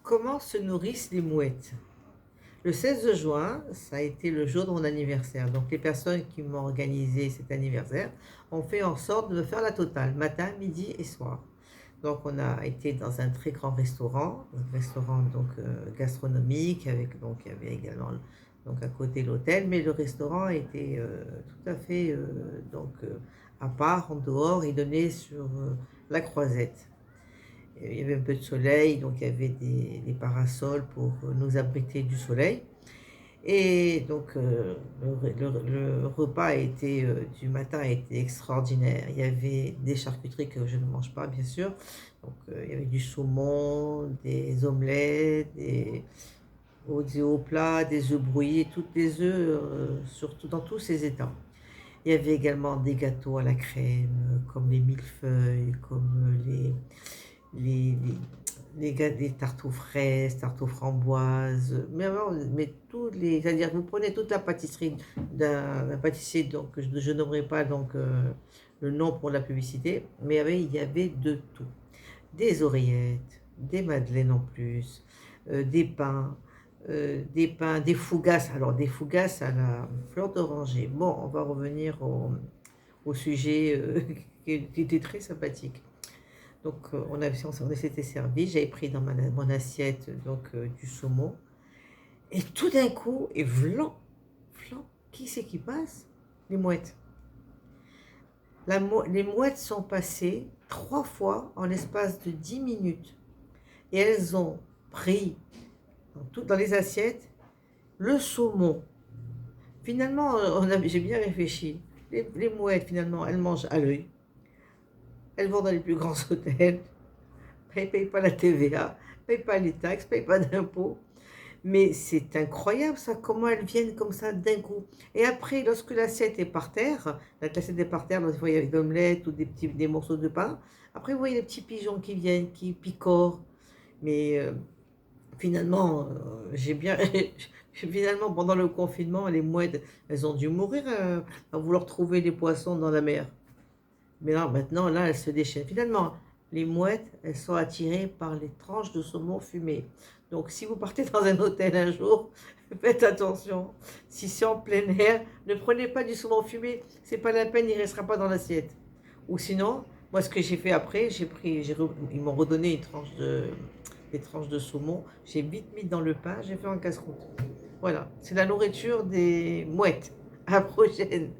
Comment se nourrissent les mouettes? Le 16 juin, ça a été le jour de mon anniversaire. Donc les personnes qui m'ont organisé cet anniversaire ont fait en sorte de me faire la totale, matin, midi et soir. Donc on a été dans un très grand restaurant, un restaurant donc gastronomique avec donc il y avait également donc à côté l'hôtel, mais le restaurant était tout à fait à part en dehors. Il donnait sur la Croisette. Il y avait un peu de soleil, donc il y avait des parasols pour nous abriter du soleil. Et donc le repas du matin a été extraordinaire. Il y avait des charcuteries que je ne mange pas, bien sûr. Donc il y avait du saumon, des omelettes, des hauts plats, des œufs brouillés, toutes les œufs, surtout dans tous ces états. Il y avait également des gâteaux à la crème, comme les millefeuilles, comme les, les, les tartes aux fraises, tartes aux framboises, mais c'est-à-dire vous prenez toute la pâtisserie d'un pâtissier, donc je nommerai pas donc le nom pour la publicité, mais il y avait de tout. Des oreillettes, des madeleines en plus, des pains, des fougasses. Alors des fougasses à la fleur d'oranger. Bon, on va revenir au sujet qui était très sympathique. Donc, on s'était servi, j'avais pris dans mon assiette donc du saumon. Et tout d'un coup, et vlan, vlan, qui c'est qui passe? Les mouettes. Les mouettes sont passées 3 fois en l'espace de 10 minutes. Et elles ont pris dans les assiettes le saumon. Finalement, j'ai bien réfléchi. Les mouettes, finalement, elles mangent à l'œil. Elles vont dans les plus grands hôtels. Elles ne payent pas la TVA, ne payent pas les taxes, ne payent pas d'impôts. Mais c'est incroyable ça, comment elles viennent comme ça d'un coup. Et après, lorsque l'assiette est par terre, l'assiette est par terre, donc, vous voyez, avec l'omelette ou des morceaux de pain, après vous voyez les petits pigeons qui viennent, qui picorent. Mais finalement, j'ai bien... Finalement, pendant le confinement, les mouettes, elles ont dû mourir à vouloir trouver des poissons dans la mer. Mais là, maintenant, là, elles se déchaînent. Finalement, les mouettes, elles sont attirées par les tranches de saumon fumé. Donc, si vous partez dans un hôtel un jour, faites attention. Si c'est en plein air, ne prenez pas du saumon fumé. C'est pas la peine, il ne restera pas dans l'assiette. Ou sinon, moi, ce que j'ai fait après, ils m'ont redonné des tranches de saumon. J'ai vite mis dans le pain, j'ai fait un casse-croûte. Voilà, c'est la nourriture des mouettes. À la prochaine.